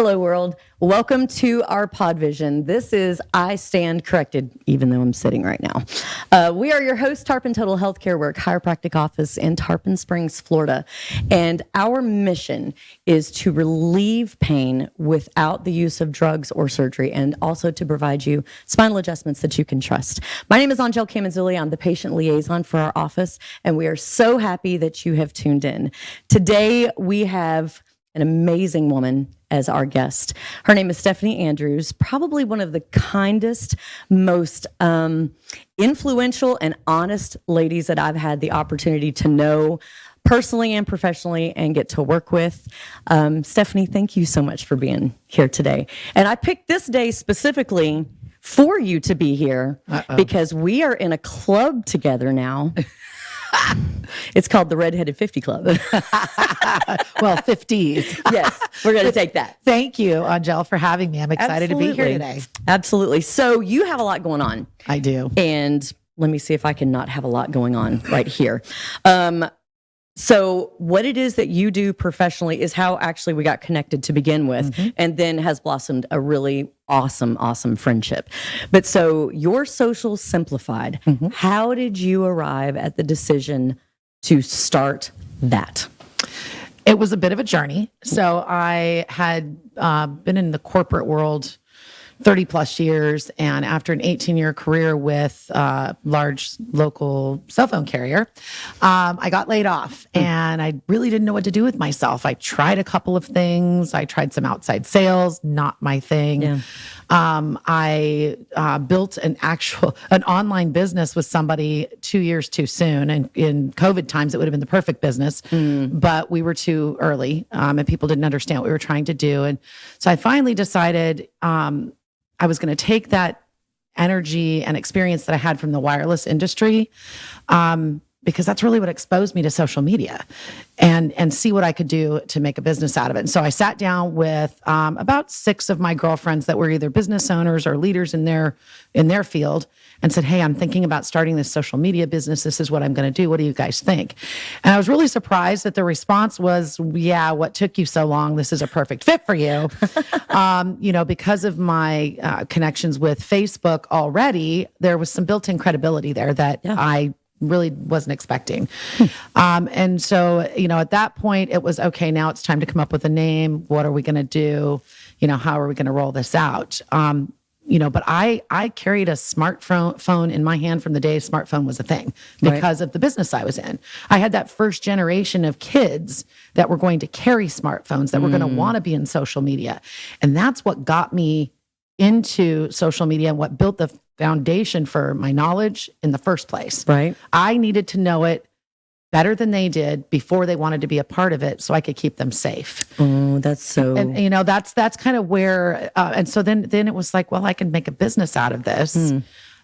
Hello, world. Welcome to our Pod Vision. This is I Stand Corrected, even though I'm sitting right now. We are your host, Tarpon Total Healthcare. We're a chiropractic office in Tarpon Springs, Florida. And our mission is to relieve pain without the use of drugs or surgery, and also to provide you spinal adjustments that you can trust. My name is Anjel. I'm the patient liaison for our office, and we are so happy that you have tuned in. Today, we have an amazing woman as our guest. Her name is Stephanie Andrews, probably one of the kindest, most influential and honest ladies that I've had the opportunity to know personally and professionally and get to work with. Stephanie, thank you so much for being here today. And I picked this day specifically for you to be here because we are in a club together now. It's called the Redheaded 50 Club. Well, 50s. Yes, we're going to take that. Thank you, Anjel, for having me. I'm excited to be here today. Absolutely. So you have a lot going on. I do. And let me see if I can not have a lot going on right here. So what it is that you do professionally is how actually we got connected to begin with, and then has blossomed a really awesome friendship. But so your social Simplified, how did you arrive at the decision to start that? It was a bit of a journey. So I had been in the corporate world 30 plus years. And after an 18-year career with a large local cell phone carrier, I got laid off and I really didn't know what to do with myself. I tried a couple of things. I tried some outside sales, not my thing. Yeah. I built an online business with somebody 2 years too soon. And in COVID times, it would have been the perfect business, but we were too early and people didn't understand what we were trying to do. And so I finally decided, I was going to take that energy and experience that I had from the wireless industry, because that's really what exposed me to social media, and see what I could do to make a business out of it. And so I sat down with about 6 of my girlfriends that were either business owners or leaders in their field, and said, "Hey, I'm thinking about starting this social media business. This is what I'm going to do. What do you guys think?" And I was really surprised that the response was, "Yeah, what took you so long? This is a perfect fit for you." Because of my connections with Facebook already, there was some built-in credibility there that I really wasn't expecting. And so, at that point it was, okay, now it's time to come up with a name. What are we going to do? How are we going to roll this out? But I carried a smartphone in my hand from the day a smartphone was a thing because of the business I was in. I had that first generation of kids that were going to carry smartphones, that were going to want to be in social media. And that's what got me into social media and what built the foundation for my knowledge in the first place. Right. I needed to know it better than they did before they wanted to be a part of it, so I could keep them safe. Oh, that's so. And that's kind of where. And so then it was like, well, I can make a business out of this.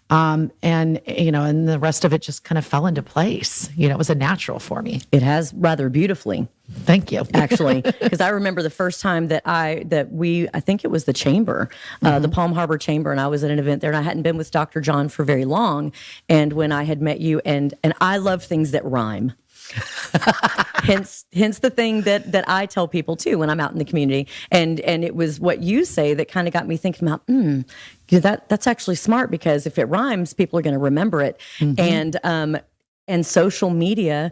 And the rest of it just kind of fell into place. It was a natural for me. It has rather beautifully. Thank you. Actually, because I remember the first time that I think it was the Chamber, the Palm Harbor Chamber, and I was at an event there, and I hadn't been with Dr. John for very long. And when I had met you, and I love things that rhyme. hence the thing that I tell people too when I'm out in the community, and it was what you say that kind of got me thinking about that's actually smart, because if it rhymes, people are going to remember it. And social media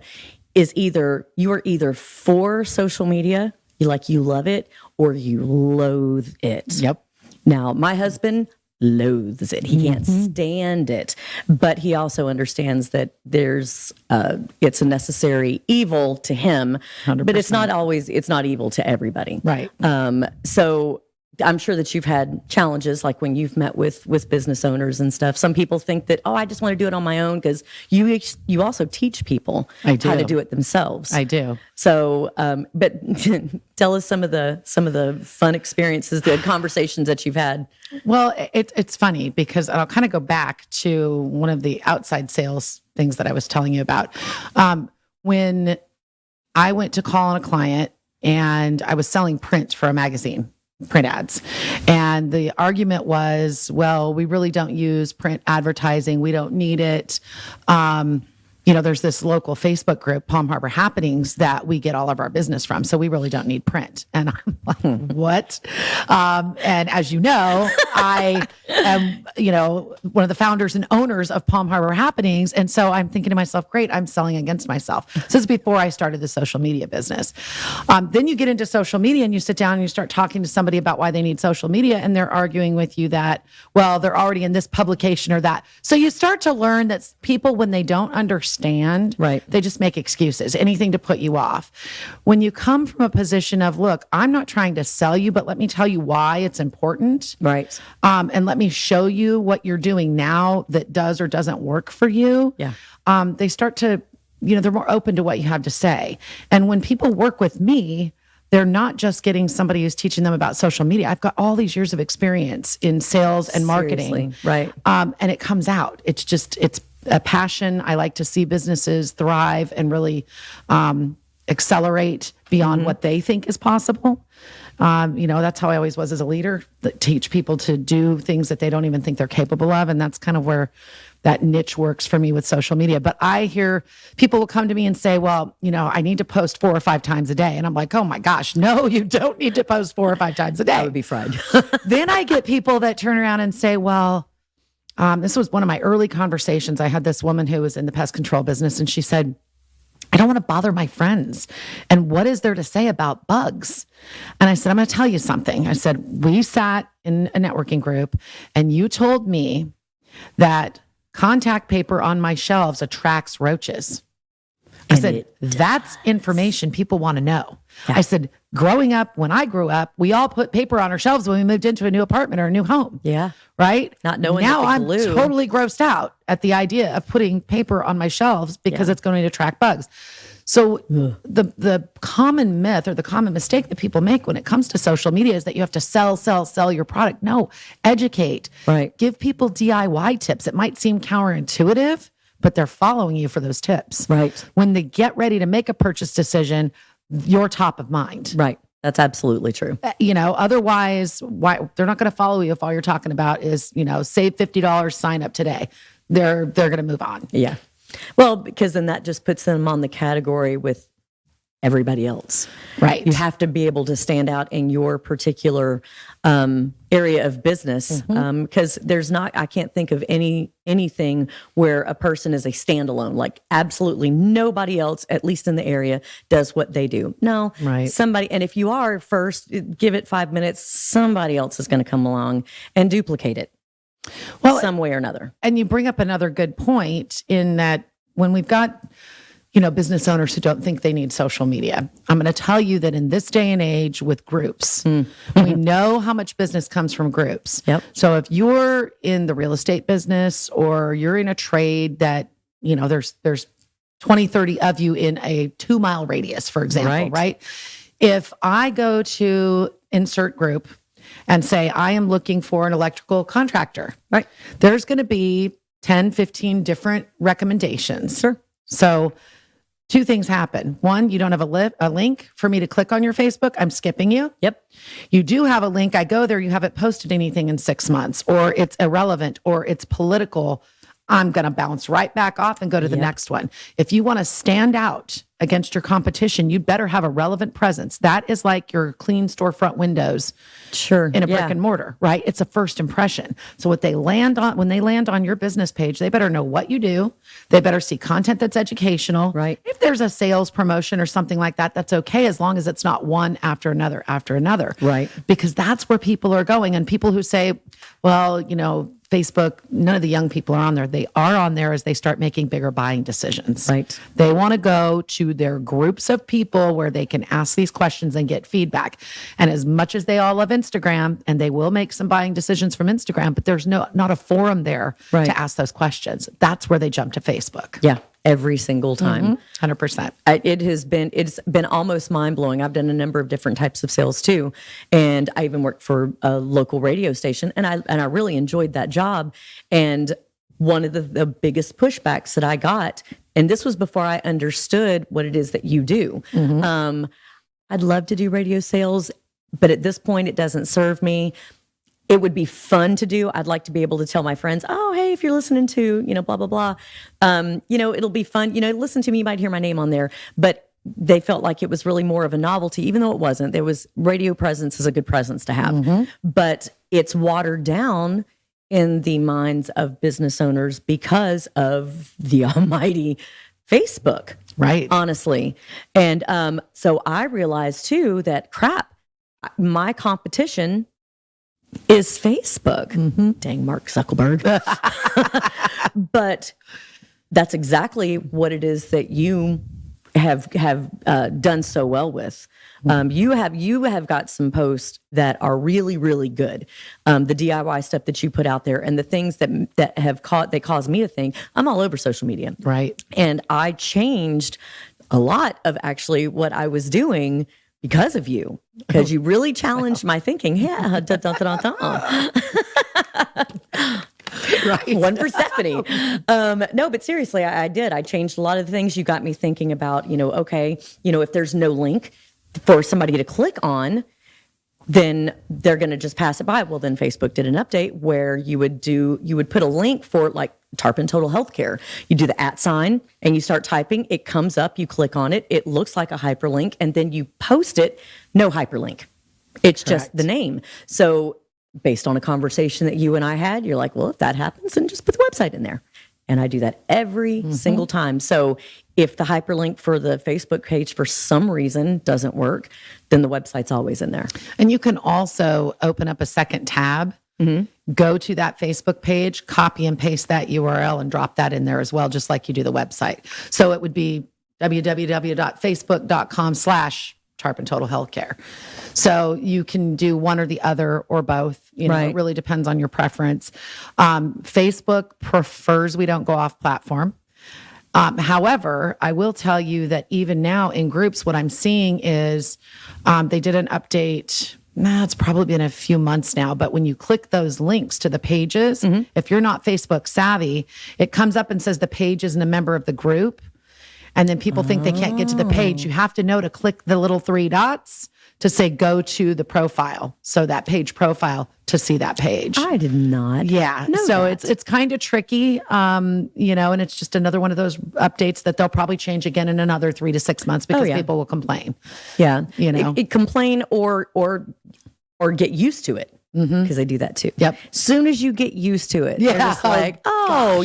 is you are either for social media, you love it, or you loathe it. Yep. Now, my husband loathes it. He can't stand it, but he also understands that it's a necessary evil to him, 100%. But it's not evil to everybody. Right. So I'm sure that you've had challenges, like when you've met with business owners and stuff. Some people think that, I just want to do it on my own, because you also teach people how to do it themselves. I do. So, but tell us some of the fun experiences, the conversations that you've had. Well, it's funny, because I'll kind of go back to one of the outside sales things that I was telling you about. When I went to call on a client and I was selling print for a magazine, print ads. And the argument was, well, we really don't use print advertising. We don't need it. there's this local Facebook group, Palm Harbor Happenings, that we get all of our business from. So we really don't need print. And I'm like, what? And as you know, I am, one of the founders and owners of Palm Harbor Happenings. And so I'm thinking to myself, great, I'm selling against myself. This is before I started the social media business. Then you get into social media and you sit down and you start talking to somebody about why they need social media. And they're arguing with you that, well, they're already in this publication or that. So you start to learn that people, when they don't understand, right, they just make excuses, anything to put you off. When you come from a position of, look, I'm not trying to sell you, but let me tell you why it's important. Right. And let me show you what you're doing now that does or doesn't work for you. Yeah. They start to, they're more open to what you have to say. And when people work with me, they're not just getting somebody who's teaching them about social media. I've got all these years of experience in sales and marketing. Seriously. Right. And it comes out. It's a passion. I like to see businesses thrive and really accelerate beyond what they think is possible. That's how I always was as a leader, teach people to do things that they don't even think they're capable of. And that's kind of where that niche works for me with social media. But I hear people will come to me and say, well, I need to post 4 or 5 times a day. And I'm like, oh my gosh, no, you don't need to post 4 or 5 times a day. I would be fried. Then I get people that turn around and say, well, this was one of my early conversations. I had this woman who was in the pest control business, and she said, I don't want to bother my friends. And what is there to say about bugs? And I said, I'm going to tell you something. I said, we sat in a networking group and you told me that contact paper on my shelves attracts roaches. I said, that's information people want to know. Yeah. I said, growing up, when I grew up, we all put paper on our shelves when we moved into a new apartment or a new home. Yeah. Right? Not knowing now that the glue... I'm totally grossed out at the idea of putting paper on my shelves because it's going to attract bugs. So the common myth or the common mistake that people make when it comes to social media is that you have to sell your product. No, educate. Right. Give people DIY tips. It might seem counterintuitive, but they're following you for those tips. Right. When they get ready to make a purchase decision, you're top of mind. Right. That's absolutely true. Otherwise, why they're not going to follow you if all you're talking about is, save $50, sign up today. They're going to move on. Yeah. Well, because then that just puts them on the category with everybody else. Right. You have to be able to stand out in your particular area of business, because I can't think of anything where a person is a standalone, like absolutely nobody else, at least in the area, does what they do. No, right. Somebody, and if you are first, give it 5 minutes, somebody else is going to come along and duplicate it. Well, some way or another. And you bring up another good point in that when we've got, business owners who don't think they need social media, I'm going to tell you that in this day and age with groups, we know how much business comes from groups. Yep. So if you're in the real estate business or you're in a trade that, there's 20, 30 of you in a 2-mile radius, for example, right? If I go to insert group and say, I am looking for an electrical contractor, right? There's going to be 10, 15 different recommendations. Sure. So 2 things happen. 1, you don't have a link for me to click on your Facebook. I'm skipping you. Yep. You do have a link. I go there. You haven't posted anything in 6 months, or it's irrelevant, or it's political. I'm going to bounce right back off and go to the next one. If you want to stand out against your competition, you'd better have a relevant presence. That is like your clean storefront windows in a brick and mortar, right? It's a first impression. So when they land on your business page, they better know what you do. They better see content that's educational. Right. If there's a sales promotion or something like that, that's okay, as long as it's not one after another after another. Right. Because that's where people are going. And people who say, well, Facebook, none of the young people are on there. They are on there as they start making bigger buying decisions. Right. They want to go to their groups of people where they can ask these questions and get feedback. And as much as they all love Instagram, and they will make some buying decisions from Instagram, but there's not a forum there to ask those questions. That's where they jump to Facebook. Yeah. Every single time. 100%. It's been almost mind blowing. I've done a number of different types of sales too. And I even worked for a local radio station, and I really enjoyed that job. And one of the biggest pushbacks that I got, and this was before I understood what it is that you do. I'd love to do radio sales, but at this point it doesn't serve me. it would be fun to do. I'd like to be able to tell my friends, oh, hey, if you're listening to, blah, blah, blah, it'll be fun. Listen to me, you might hear my name on there. But they felt like it was really more of a novelty, even though it wasn't. There was radio presence is a good presence to have, but it's watered down in the minds of business owners because of the almighty Facebook. Right. Honestly. And so I realized too that my competition is Facebook. Dang, Mark Zuckerberg. But that's exactly what it is that you have done so well with. You have got some posts that are really, really good. The DIY stuff that you put out there and the things that caused me to think I'm all over social media. Right. And I changed a lot of actually what I was doing because of you, because you really challenged my thinking. Yeah. Da, da, da, da, da. Right. One for Stephanie. No, but seriously, I did. I changed a lot of the things. You got me thinking about, okay, if there's no link for somebody to click on, then they're going to just pass it by. Well, then Facebook did an update where you would put a link for like Tarpon Total Healthcare. You do the @ sign and you start typing, it comes up, you click on it, it looks like a hyperlink, and then you post it, no hyperlink. It's just the name. So based on a conversation that you and I had, you're like, well, if that happens, then just put the website in there. And I do that every single time. So if the hyperlink for the Facebook page for some reason doesn't work, then the website's always in there. And you can also open up a second tab, go to that Facebook page, copy and paste that URL and drop that in there as well, just like you do the website. So it would be www.facebook.com/Tarpon Total Healthcare. So you can do one or the other or both. It really depends on your preference. Facebook prefers we don't go off platform. However, I will tell you that even now in groups, what I'm seeing is they did an update. It's probably been a few months now, but when you click those links to the pages, if you're not Facebook savvy, it comes up and says the page isn't a member of the group. And then people think they can't get to the page. You have to know to click the little 3 dots to say, go to the profile. So that page profile to see that page. I did not. Yeah. So it's kind of tricky, and it's just another one of those updates that they'll probably change again in another 3 to 6 months because people will complain. Yeah. Complain or get used to it. Because they do that too. Yep. Soon as you get used to it, they're just like,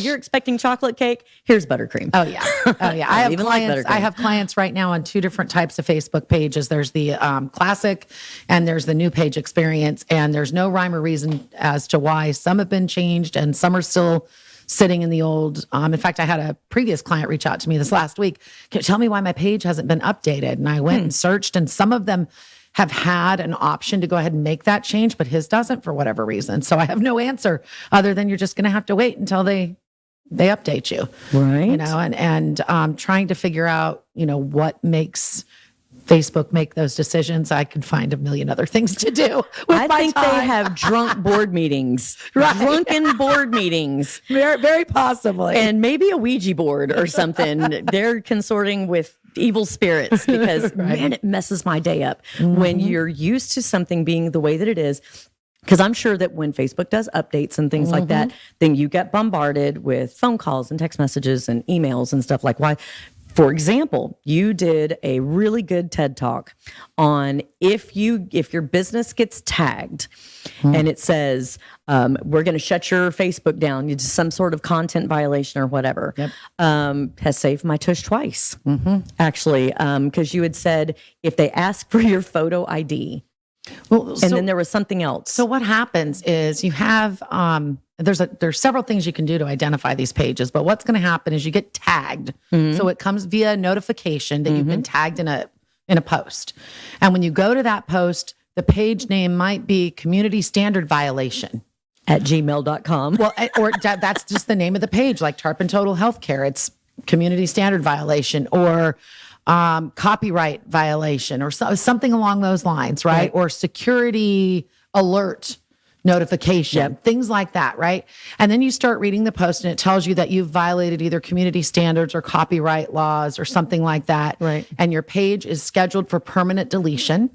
you're expecting chocolate cake? Here's buttercream. Oh yeah. I have clients right now on 2 different types of Facebook pages. There's the classic and there's the new page experience. And there's no rhyme or reason as to why some have been changed and some are still sitting in the old. In fact, I had a previous client reach out to me this last week. Can you tell me why my page hasn't been updated? And I went and searched, and some of them have had an option to go ahead and make that change, but his doesn't for whatever reason. So I have no answer other than you're just going to have to wait until they update you. Right. And trying to figure out, what makes Facebook make those decisions. I could find a million other things to do with I my think time. they have drunk board meetings, drunken board meetings. Very, very possibly. And maybe a Ouija board or something. They're consorting with evil spirits because, man, it messes my day up when you're used to something being the way that it is. Because I'm sure that when Facebook does updates and things like that, then you get bombarded with phone calls and text messages and emails and stuff like why. For example, you did a really good TED Talk on if your business gets tagged and it says, we're going to shut your Facebook down, it's some sort of content violation or whatever, has saved my tush twice, actually, because you had said if they ask for your photo ID, then there was something else. So what happens is you have there's several things you can do to identify these pages, but what's going to happen is you get tagged. So it comes via notification that you've been tagged in a post. And when you go to that post, the page name might be community standard violation at gmail.com. Well, or that's just the name of the page, like Tarpon Total Healthcare. It's community standard violation or copyright violation or something along those lines, right? Or security alert notification, things like that, right? And then you start reading the post and it tells you that you've violated either community standards or copyright laws or something like that. Right. And your page is scheduled for permanent deletion.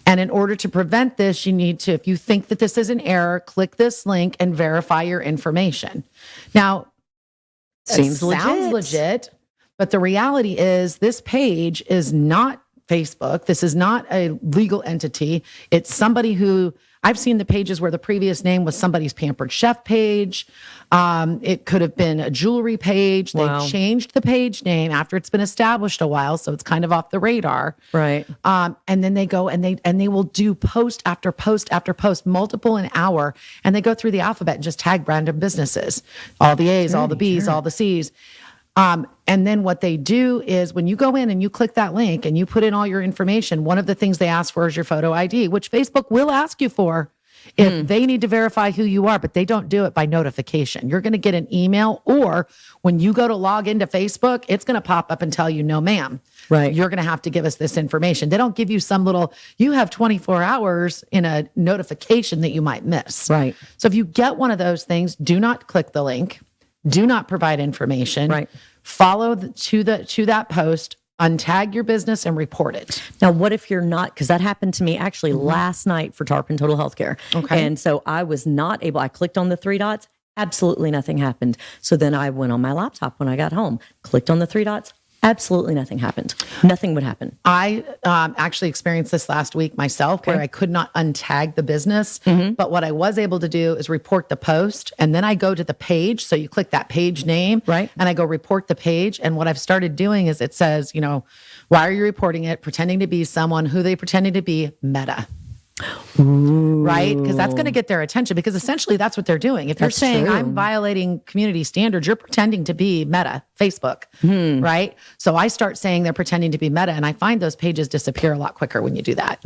And in order to prevent this, you need to, if you think that this is an error, click this link and verify your information. Now, Seems sounds legit, but the reality is this page is not Facebook. This is not a legal entity. It's somebody who, I've seen the pages where the previous name was somebody's Pampered Chef page. It could have been a jewelry page. Wow. They changed the page name after it's been established a while, so it's kind of off the radar. Right. And then they go and they will do post after post after post, multiple an hour, and they go through the alphabet and just tag random businesses, all the A's, all the B's, all the C's. And then what they do is when you go in and you click that link and you put in all your information, one of the things they ask for is your photo ID, which Facebook will ask you for if they need to verify who you are, but they don't do it by notification. You're going to get an email, or when you go to log into Facebook, it's going to pop up and tell you, no, ma'am, Right. you're going to have to give us this information. They don't give you some little, you have 24 hours in a notification that you might miss. Right. So if you get one of those things, do not click the link. Do not provide information. Right. Follow to that post, untag your business and report it. Now, what if you're not, because that happened to me actually last night for Tarpon Total Healthcare. Okay. And so I was not able, I clicked on the three dots, absolutely nothing happened. So then I went on my laptop when I got home, clicked on the three dots, absolutely nothing happened. Nothing would happen. I actually experienced this last week myself where I could not untag the business. But what I was able to do is report the post. And then I go to the page. So you click that page name. Right. And I go report the page. And what I've started doing is it says, why are you reporting it? Pretending to be someone. Who they pretending to be? Meta. Right? Because that's going to get their attention, because essentially that's what they're doing. If you're That's saying true. I'm violating community standards, you're pretending to be Meta, Facebook, right? So I start saying they're pretending to be Meta, and I find those pages disappear a lot quicker when you do that.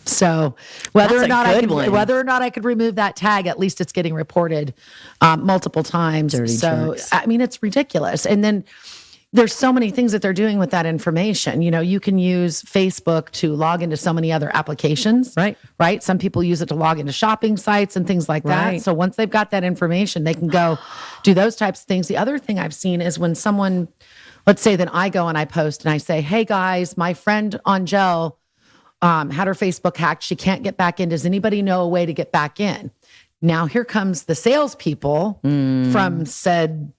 So whether That's a good one. or not I could remove that tag, at least it's getting reported multiple times. Dirty So jerks. I mean, it's ridiculous. And then there's so many things that they're doing with that information. You can use Facebook to log into so many other applications. Right. Some people use it to log into shopping sites and things like that. Right. So once they've got that information, they can go do those types of things. The other thing I've seen is when someone, let's say that I go and I post and I say, hey guys, my friend Anjel had her Facebook hacked. She can't get back in. Does anybody know a way to get back in? Now here comes the salespeople from said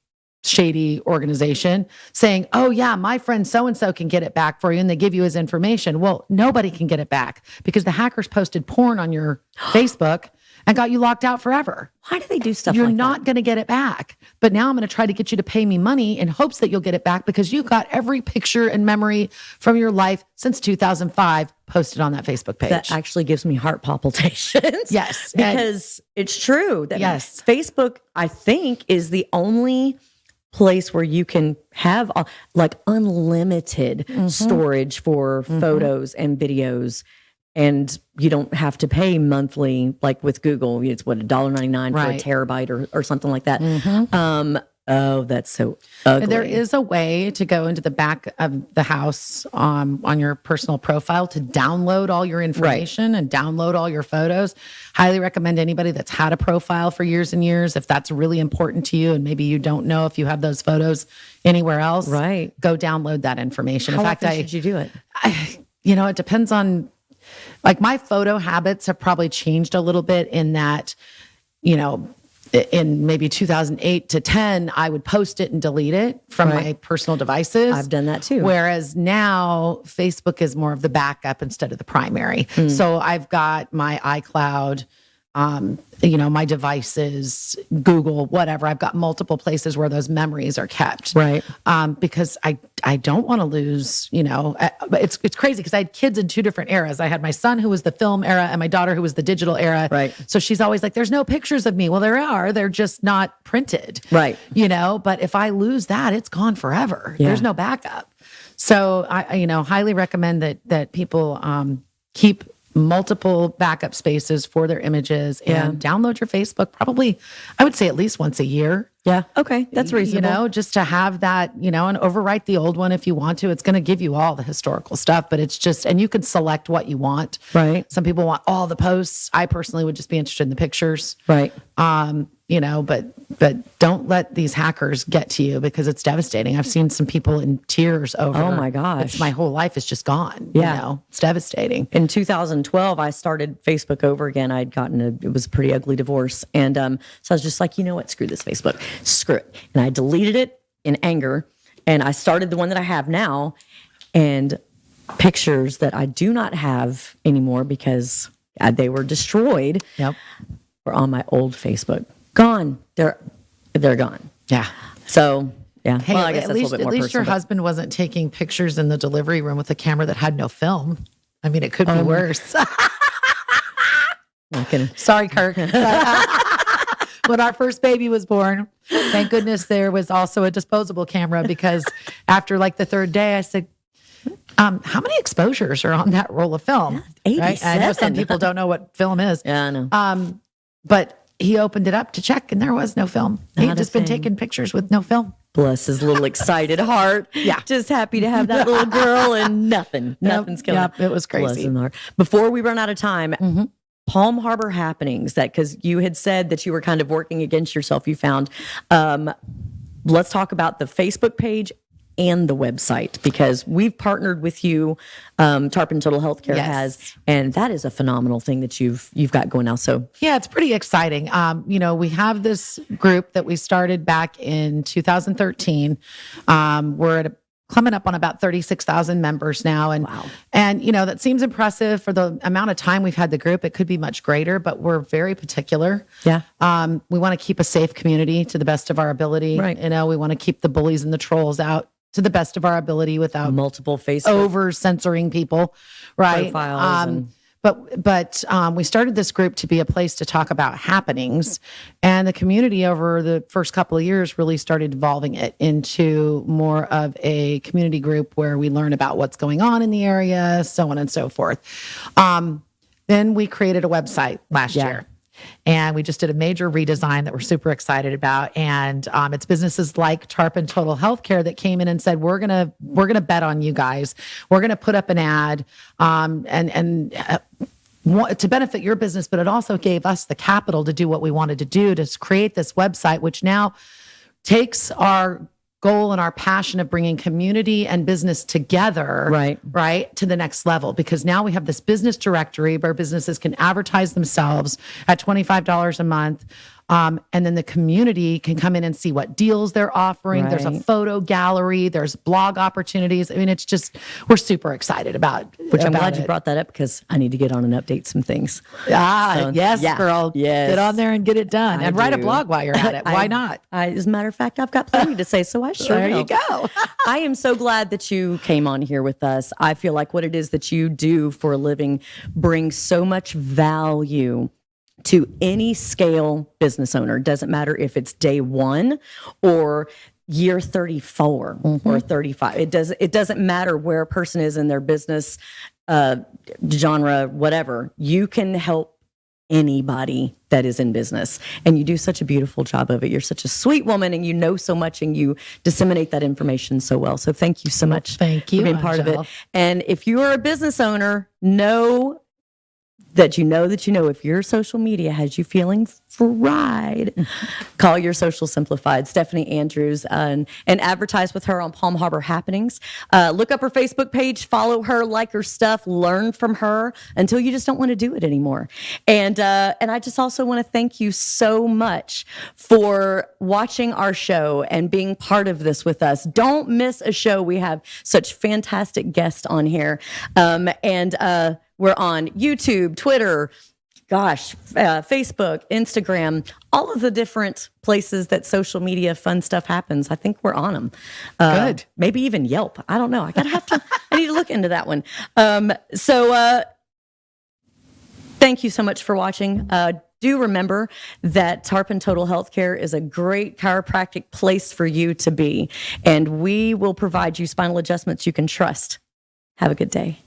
shady organization saying, oh yeah, my friend so-and-so can get it back for you. And they give you his information. Well, nobody can get it back because the hackers posted porn on your Facebook and got you locked out forever. Why do they do stuff You're like not going to get it back. But now I'm going to try to get you to pay me money in hopes that you'll get it back because you got every picture and memory from your life since 2005 posted on that Facebook page. That actually gives me heart palpitations. Yes. Because it's true that Yes. Facebook, I think, is the only place where you can have like unlimited storage for photos and videos, and you don't have to pay monthly like with Google. It's what, $1.99 for a Right. terabyte or something like that. Oh, that's so ugly. There is a way to go into the back of the house on your personal profile to download all your information and download all your photos. Highly recommend anybody that's had a profile for years and years, if that's really important to you and maybe you don't know if you have those photos anywhere else, Right. go download that information. How In fact, often should you do it? it depends on, like, my photo habits have probably changed a little bit in that, in maybe 2008 to 10, I would post it and delete it from Right. my personal devices. I've done that too. Whereas now Facebook is more of the backup instead of the primary. So I've got my iCloud, my devices, Google, whatever. I've got multiple places where those memories are kept. Right. Because I don't want to lose, but it's crazy because I had kids in two different eras. I had my son who was the film era and my daughter who was the digital era. Right. So she's always like, there's no pictures of me. Well, there are, they're just not printed. Right. But if I lose that, it's gone forever. Yeah. There's no backup. So I highly recommend that people keep multiple backup spaces for their images and download your Facebook probably, I would say, at least once a year. Yeah. Okay. That's reasonable. Just to have that, and overwrite the old one if you want to. It's going to give you all the historical stuff, but it's just, and you can select what you want. Right. Some people want all the posts. I personally would just be interested in the pictures. Right. but don't let these hackers get to you because it's devastating. I've seen some people in tears over. Oh my gosh. My whole life is just gone. Yeah. It's devastating. In 2012, I started Facebook over again. I'd it was a pretty ugly divorce. And so I was just like, you know what? Screw this Facebook. Screw it. And I deleted it in anger. And I started the one that I have now. And pictures that I do not have anymore because they were destroyed were on my old Facebook. Gone. They're gone. Yeah. So, yeah. Hey, well, I guess that's a little bit more at least personal, your husband wasn't taking pictures in the delivery room with a camera that had no film. I mean, it could be worse. Sorry, Kirk. When our first baby was born, thank goodness there was also a disposable camera because after like the third day, I said, how many exposures are on that roll of film? 87. Right? I know some people don't know what film is. Yeah, I know. But he opened it up to check and there was no film. He'd just been taking pictures with no film. Bless his little excited heart. Yeah. Just happy to have that little girl and nothing's coming up. It was crazy. Bless his heart. Before we run out of time, Palm Harbor happenings, because you had said that you were kind of working against yourself, you found. Let's talk about the Facebook page and the website, because we've partnered with you, Tarpon Total Healthcare has, and that is a phenomenal thing that you've got going now. So yeah, it's pretty exciting. We have this group that we started back in 2013. We're coming up on about 36,000 members now. And, and that seems impressive for the amount of time we've had the group. It could be much greater, but we're very particular. Yeah. We want to keep a safe community to the best of our ability. Right. We want to keep the bullies and the trolls out to the best of our ability without multiple Facebook over censoring people. Right. Profiles But we started this group to be a place to talk about happenings, and the community over the first couple of years really started evolving it into more of a community group where we learn about what's going on in the area, so on and so forth. Then we created a website last year. And we just did a major redesign that we're super excited about. And it's businesses like Tarpon Total Healthcare that came in and said, we're gonna bet on you guys. We're gonna put up an ad to benefit your business, but it also gave us the capital to do what we wanted to do, to create this website, which now takes our goal and our passion of bringing community and business together, right, to the next level. Because now we have this business directory where businesses can advertise themselves at $25 a month. And then the community can come in and see what deals they're offering. There's a photo gallery. There's blog opportunities. I mean, it's just, we're super excited about it. Which I'm glad you brought that up, because I need to get on and update some things. Yes, girl. Yes. Get on there and get it done. And write a blog while you're at it. Why not? As a matter of fact, I've got plenty to say, so I sure There will. you go. I am so glad that you came on here with us. I feel like what it is that you do for a living brings so much value to any scale business owner. Doesn't matter if it's day one or year 34 or 35. It doesn't matter where a person is in their business genre, whatever. You can help anybody that is in business, and you do such a beautiful job of it. You're such a sweet woman, and you know so much, and you disseminate that information so well. So thank you so much. Thank you for being part of it. Anjel. And if you are a business owner, know that you know if your social media has you feeling fried, call your social Simplified, Stephanie Andrews, and advertise with her on Palm Harbor Happenings. Look up her Facebook page, follow her, like her stuff, learn from her until you just don't want to do it anymore. And I just also want to thank you so much for watching our show and being part of this with us. Don't miss a show. We have such fantastic guests on here. We're on YouTube, Twitter, Facebook, Instagram, all of the different places that social media fun stuff happens. I think we're on them. Good. Maybe even Yelp. I don't know. I need to look into that one. Thank you so much for watching. Do remember that Tarpon Total Healthcare is a great chiropractic place for you to be, and we will provide you spinal adjustments you can trust. Have a good day.